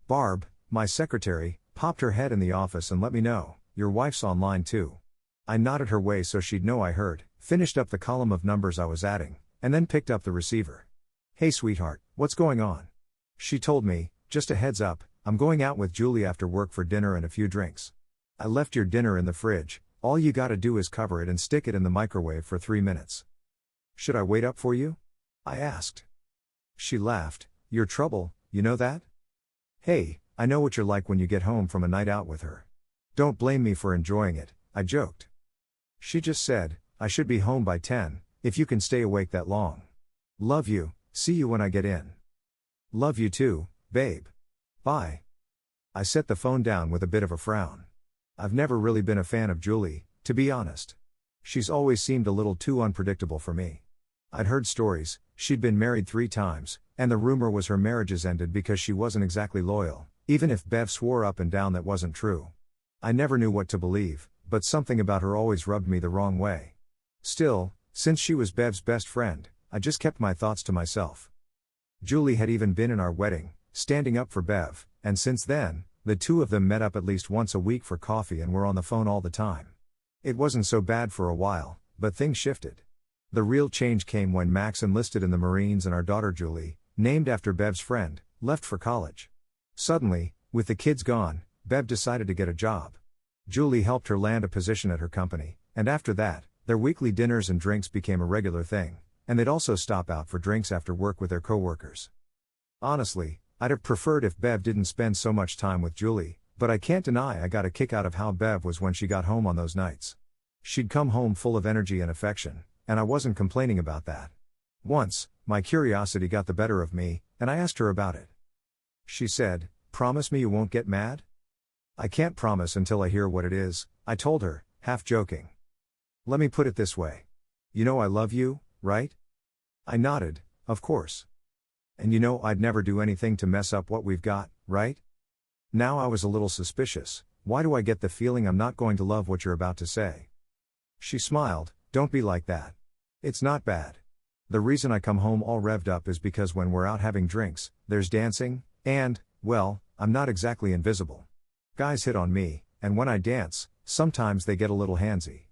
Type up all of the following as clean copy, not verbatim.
Barb, my secretary, popped her head in the office and let me know, your wife's online too. I nodded her way so she'd know I heard, finished up the column of numbers I was adding, and then picked up the receiver. Hey sweetheart, what's going on? She told me, just a heads up, I'm going out with Julie after work for dinner and a few drinks. I left your dinner in the fridge, all you gotta do is cover it and stick it in the microwave for 3 minutes. Should I wait up for you? I asked. She laughed, your trouble, you know that? Hey, I know what you're like when you get home from a night out with her. Don't blame me for enjoying it, I joked. She just said, I should be home by 10, if you can stay awake that long. Love you, see you when I get in. Love you too, babe. Bye. I set the phone down with a bit of a frown. I've never really been a fan of Julie, to be honest. She's always seemed a little too unpredictable for me. I'd heard stories, she'd been married 3 times, and the rumor was her marriages ended because she wasn't exactly loyal, even if Bev swore up and down that wasn't true. I never knew what to believe, but something about her always rubbed me the wrong way. Still, since she was Bev's best friend, I just kept my thoughts to myself. Julie had even been in our wedding, standing up for Bev, and since then, the two of them met up at least once a week for coffee and were on the phone all the time. It wasn't so bad for a while, but things shifted. The real change came when Max enlisted in the Marines and our daughter Julie, named after Bev's friend, left for college. Suddenly, with the kids gone, Bev decided to get a job. Julie helped her land a position at her company, and after that, their weekly dinners and drinks became a regular thing, and they'd also stop out for drinks after work with their coworkers. Honestly, I'd have preferred if Bev didn't spend so much time with Julie, but I can't deny I got a kick out of how Bev was when she got home on those nights. She'd come home full of energy and affection, and I wasn't complaining about that. Once, my curiosity got the better of me, and I asked her about it. She said, "Promise me you won't get mad?" "I can't promise until I hear what it is," I told her, half joking. "Let me put it this way. You know I love you, right?" I nodded, "Of course. And you know I'd never do anything to mess up what we've got, right?" Now I was a little suspicious. Why do I get the feeling I'm not going to love what you're about to say? She smiled, "Don't be like that. It's not bad. The reason I come home all revved up is because when we're out having drinks, there's dancing, and, well, I'm not exactly invisible. Guys hit on me, and when I dance, sometimes they get a little handsy.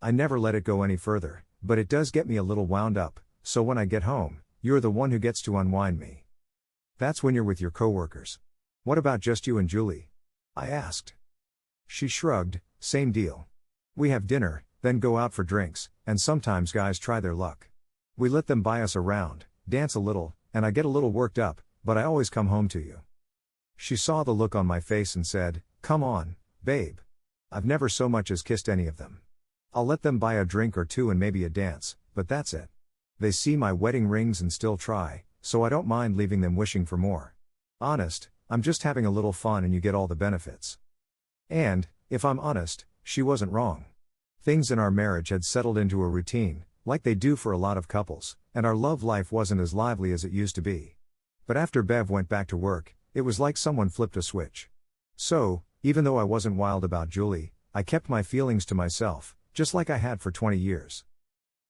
I never let it go any further, but it does get me a little wound up, so when I get home, you're the one who gets to unwind me." "That's when you're with your coworkers. What about just you and Julie?" I asked. She shrugged, "Same deal. We have dinner, then go out for drinks, and sometimes guys try their luck. We let them buy us around, dance a little, and I get a little worked up, but I always come home to you." She saw the look on my face and said, "Come on, babe. I've never so much as kissed any of them. I'll let them buy a drink or two and maybe a dance, but that's it. They see my wedding rings and still try, so I don't mind leaving them wishing for more. Honest, I'm just having a little fun and you get all the benefits." And, if I'm honest, she wasn't wrong. Things in our marriage had settled into a routine, like they do for a lot of couples, and our love life wasn't as lively as it used to be. But after Bev went back to work, it was like someone flipped a switch. So, even though I wasn't wild about Julie, I kept my feelings to myself, just like I had for 20 years.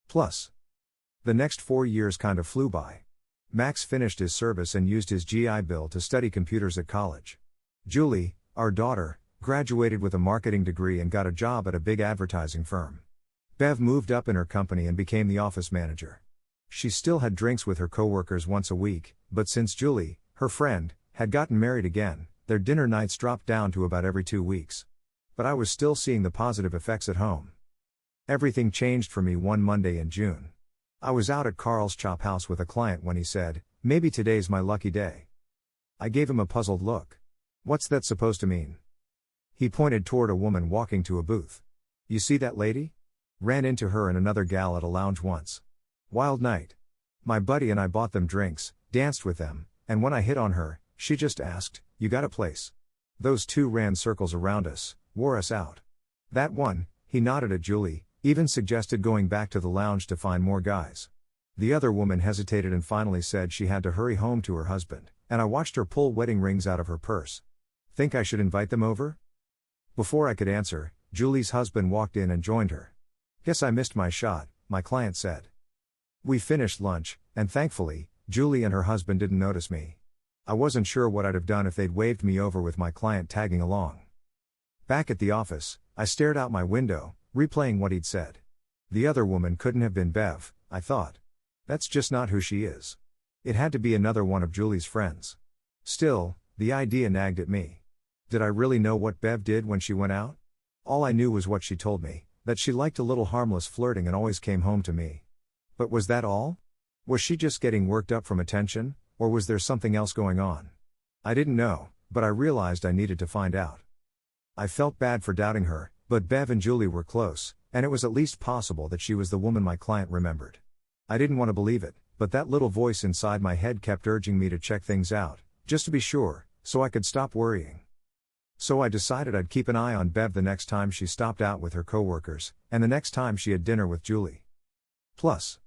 Plus, the next 4 years kind of flew by. Max finished his service and used his GI Bill to study computers at college. Julie, our daughter, graduated with a marketing degree and got a job at a big advertising firm. Bev moved up in her company and became the office manager. She still had drinks with her coworkers once a week, but since Julie, her friend, had gotten married again, their dinner nights dropped down to about every 2 weeks. But I was still seeing the positive effects at home. Everything changed for me one Monday in June. I was out at Carl's Chop House with a client when he said, "Maybe today's my lucky day." I gave him a puzzled look. "What's that supposed to mean?" He pointed toward a woman walking to a booth. "You see that lady? Ran into her and another gal at a lounge once. Wild night. My buddy and I bought them drinks, danced with them, and when I hit on her, she just asked, 'You got a place?' Those two ran circles around us, wore us out. That one," he nodded at Julie, "even suggested going back to the lounge to find more guys. The other woman hesitated and finally said she had to hurry home to her husband, and I watched her pull wedding rings out of her purse. Think I should invite them over?" Before I could answer, Julie's husband walked in and joined her. "Guess I missed my shot," my client said. We finished lunch, and thankfully, Julie and her husband didn't notice me. I wasn't sure what I'd have done if they'd waved me over with my client tagging along. Back at the office, I stared out my window, replaying what he'd said. The other woman couldn't have been Bev, I thought. That's just not who she is. It had to be another one of Julie's friends. Still, the idea nagged at me. Did I really know what Bev did when she went out? All I knew was what she told me, that she liked a little harmless flirting and always came home to me. But was that all? Was she just getting worked up from attention, or was there something else going on? I didn't know, but I realized I needed to find out. I felt bad for doubting her, but Bev and Julie were close, and it was at least possible that she was the woman my client remembered. I didn't want to believe it, but that little voice inside my head kept urging me to check things out, just to be sure, so I could stop worrying. So I decided I'd keep an eye on Bev the next time she stopped out with her coworkers, and the next time she had dinner with Julie. Plus,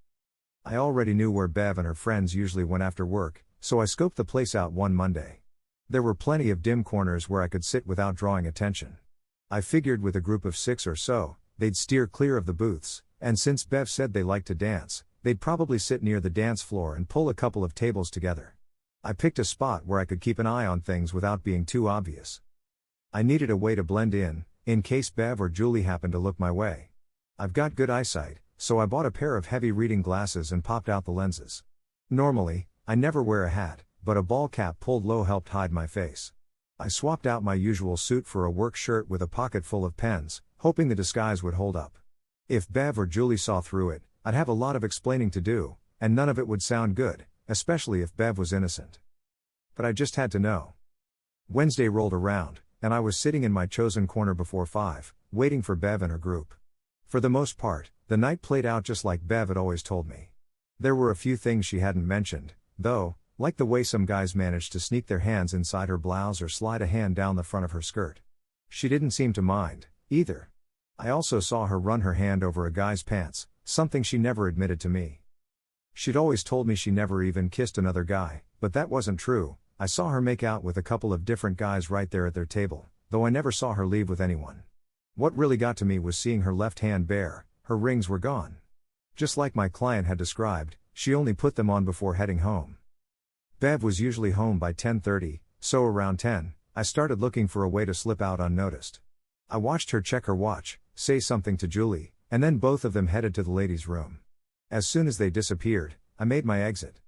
I already knew where Bev and her friends usually went after work, so I scoped the place out one Monday. There were plenty of dim corners where I could sit without drawing attention. I figured with a group of 6 or so, they'd steer clear of the booths, and since Bev said they liked to dance, they'd probably sit near the dance floor and pull a couple of tables together. I picked a spot where I could keep an eye on things without being too obvious. I needed a way to blend in case Bev or Julie happened to look my way. I've got good eyesight, so I bought a pair of heavy reading glasses and popped out the lenses. Normally, I never wear a hat, but a ball cap pulled low helped hide my face. I swapped out my usual suit for a work shirt with a pocket full of pens, hoping the disguise would hold up. If Bev or Julie saw through it, I'd have a lot of explaining to do, and none of it would sound good, especially if Bev was innocent. But I just had to know. Wednesday rolled around, and I was sitting in my chosen corner before 5, waiting for Bev and her group. For the most part, the night played out just like Bev had always told me. There were a few things she hadn't mentioned, though, like the way some guys managed to sneak their hands inside her blouse or slide a hand down the front of her skirt. She didn't seem to mind, either. I also saw her run her hand over a guy's pants, something she never admitted to me. She'd always told me she never even kissed another guy, but that wasn't true. I saw her make out with a couple of different guys right there at their table, though I never saw her leave with anyone. What really got to me was seeing her left hand bare, her rings were gone. Just like my client had described, she only put them on before heading home. Bev was usually home by 10:30, so around 10, I started looking for a way to slip out unnoticed. I watched her check her watch, say something to Julie, and then both of them headed to the ladies' room. As soon as they disappeared, I made my exit.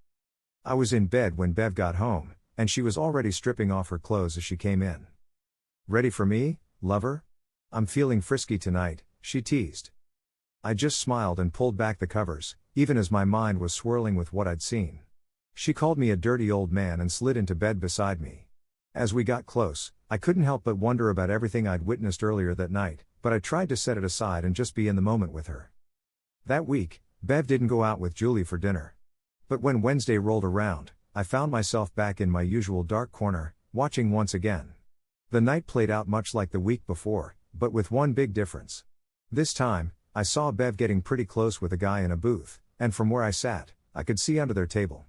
I was in bed when Bev got home, and she was already stripping off her clothes as she came in. "Ready for me, lover? I'm feeling frisky tonight," she teased. I just smiled and pulled back the covers, even as my mind was swirling with what I'd seen. She called me a dirty old man and slid into bed beside me. As we got close, I couldn't help but wonder about everything I'd witnessed earlier that night, but I tried to set it aside and just be in the moment with her. That week, Bev didn't go out with Julie for dinner. But when Wednesday rolled around, I found myself back in my usual dark corner, watching once again. The night played out much like the week before, but with one big difference. This time, I saw Bev getting pretty close with a guy in a booth, and from where I sat, I could see under their table.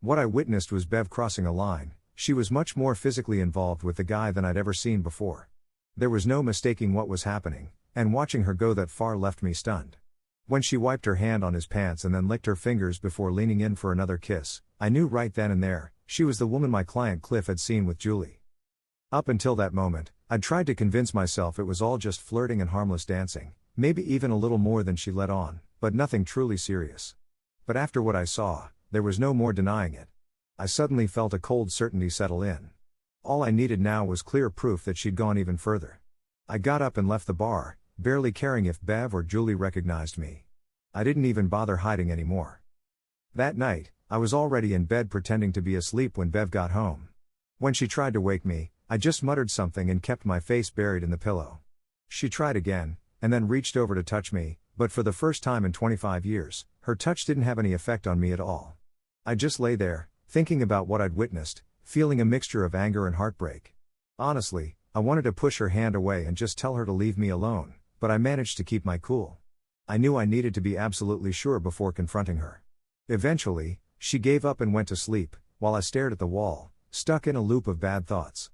What I witnessed was Bev crossing a line. She was much more physically involved with the guy than I'd ever seen before. There was no mistaking what was happening, and watching her go that far left me stunned. When she wiped her hand on his pants and then licked her fingers before leaning in for another kiss, I knew right then and there, she was the woman my client Cliff had seen with Julie. Up until that moment, I'd tried to convince myself it was all just flirting and harmless dancing, maybe even a little more than she let on, but nothing truly serious. But after what I saw, there was no more denying it. I suddenly felt a cold certainty settle in. All I needed now was clear proof that she'd gone even further. I got up and left the bar, barely caring if Bev or Julie recognized me. I didn't even bother hiding anymore. That night, I was already in bed pretending to be asleep when Bev got home. When she tried to wake me, I just muttered something and kept my face buried in the pillow. She tried again, and then reached over to touch me, but for the first time in 25 years, her touch didn't have any effect on me at all. I just lay there, thinking about what I'd witnessed, feeling a mixture of anger and heartbreak. Honestly, I wanted to push her hand away and just tell her to leave me alone, but I managed to keep my cool. I knew I needed to be absolutely sure before confronting her. Eventually, she gave up and went to sleep, while I stared at the wall, stuck in a loop of bad thoughts.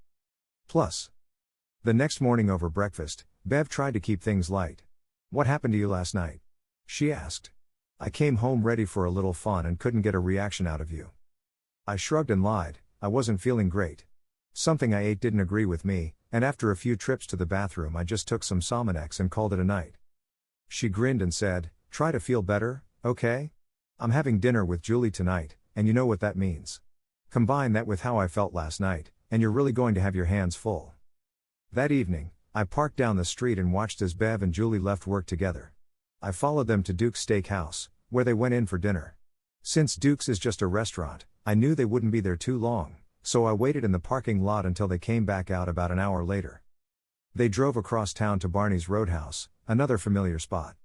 Plus, the next morning over breakfast, Bev tried to keep things light. "What happened to you last night?" she asked. "I came home ready for a little fun and couldn't get a reaction out of you." I shrugged and lied, I wasn't feeling great. Something I ate didn't agree with me, and after a few trips to the bathroom I just took some Sominex and called it a night. She grinned and said, "Try to feel better, okay? I'm having dinner with Julie tonight, and you know what that means. Combine that with how I felt last night, and you're really going to have your hands full." That evening, I parked down the street and watched as Bev and Julie left work together. I followed them to Duke's Steakhouse, where they went in for dinner. Since Duke's is just a restaurant, I knew they wouldn't be there too long, so I waited in the parking lot until they came back out about an hour later. They drove across town to Barney's Roadhouse, another familiar spot.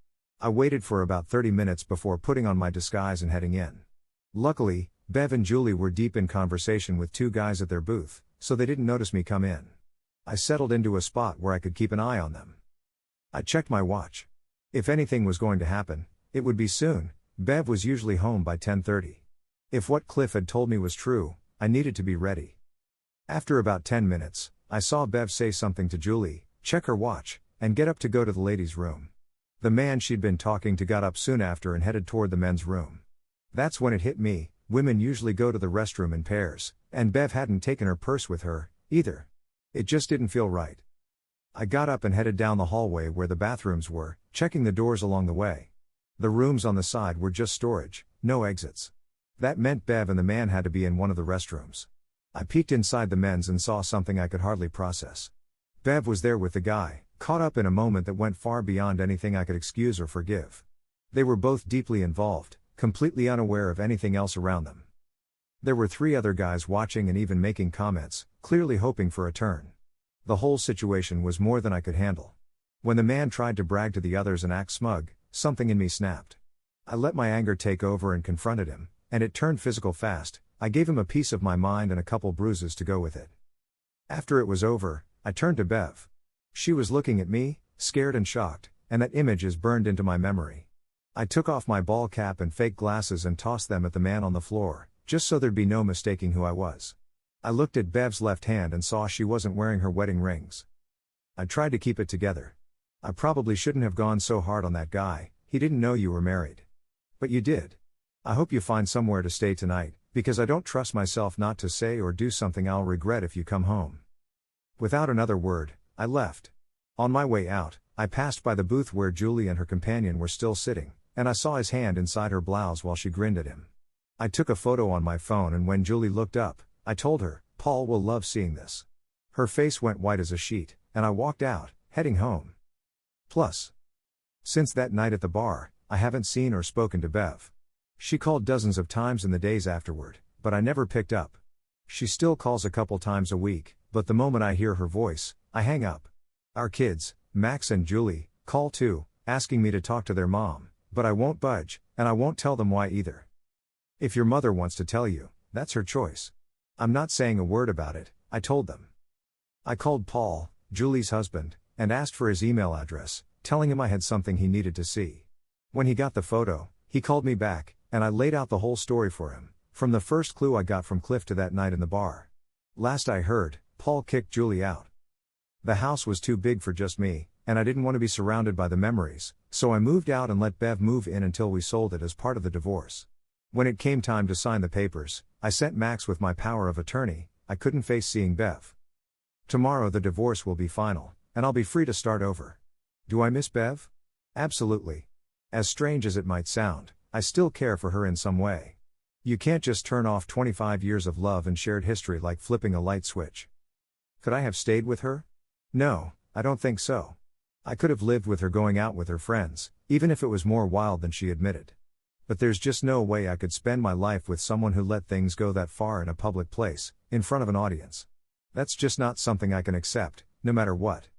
I waited for about 30 minutes before putting on my disguise and heading in. Luckily, Bev and Julie were deep in conversation with two guys at their booth, so they didn't notice me come in. I settled into a spot where I could keep an eye on them. I checked my watch. If anything was going to happen, it would be soon. Bev was usually home by 10:30. If what Cliff had told me was true, I needed to be ready. After about 10 minutes, I saw Bev say something to Julie, check her watch, and get up to go to the ladies' room. The man she'd been talking to got up soon after and headed toward the men's room. That's when it hit me, women usually go to the restroom in pairs, and Bev hadn't taken her purse with her, either. It just didn't feel right. I got up and headed down the hallway where the bathrooms were, checking the doors along the way. The rooms on the side were just storage, no exits. That meant Bev and the man had to be in one of the restrooms. I peeked inside the men's and saw something I could hardly process. Bev was there with the guy, caught up in a moment that went far beyond anything I could excuse or forgive. They were both deeply involved, completely unaware of anything else around them. There were 3 other guys watching and even making comments, clearly hoping for a turn. The whole situation was more than I could handle. When the man tried to brag to the others and act smug, something in me snapped. I let my anger take over and confronted him, and it turned physical fast. I gave him a piece of my mind and a couple bruises to go with it. After it was over, I turned to Bev. She was looking at me, scared and shocked, and that image is burned into my memory. I took off my ball cap and fake glasses and tossed them at the man on the floor, just so there'd be no mistaking who I was. I looked at Bev's left hand and saw she wasn't wearing her wedding rings. I tried to keep it together. I probably shouldn't have gone so hard on that guy, he didn't know you were married. But you did. I hope you find somewhere to stay tonight, because I don't trust myself not to say or do something I'll regret if you come home. Without another word, I left. On my way out, I passed by the booth where Julie and her companion were still sitting, and I saw his hand inside her blouse while she grinned at him. I took a photo on my phone, and when Julie looked up, I told her, "Paul will love seeing this." Her face went white as a sheet, and I walked out, heading home. Plus, since that night at the bar, I haven't seen or spoken to Bev. She called dozens of times in the days afterward, but I never picked up. She still calls a couple times a week, but the moment I hear her voice, I hang up. Our kids, Max and Julie, call too, asking me to talk to their mom, but I won't budge, and I won't tell them why either. If your mother wants to tell you, that's her choice. I'm not saying a word about it, I told them. I called Paul, Julie's husband, and asked for his email address, telling him I had something he needed to see. When he got the photo, he called me back, and I laid out the whole story for him, from the first clue I got from Cliff to that night in the bar. Last I heard, Paul kicked Julie out. The house was too big for just me, and I didn't want to be surrounded by the memories, so I moved out and let Bev move in until we sold it as part of the divorce. When it came time to sign the papers, I sent Max with my power of attorney. I couldn't face seeing Bev. Tomorrow the divorce will be final, and I'll be free to start over. Do I miss Bev? Absolutely. As strange as it might sound, I still care for her in some way. You can't just turn off 25 years of love and shared history like flipping a light switch. Could I have stayed with her? No, I don't think so. I could have lived with her going out with her friends, even if it was more wild than she admitted. But there's just no way I could spend my life with someone who let things go that far in a public place, in front of an audience. That's just not something I can accept, no matter what.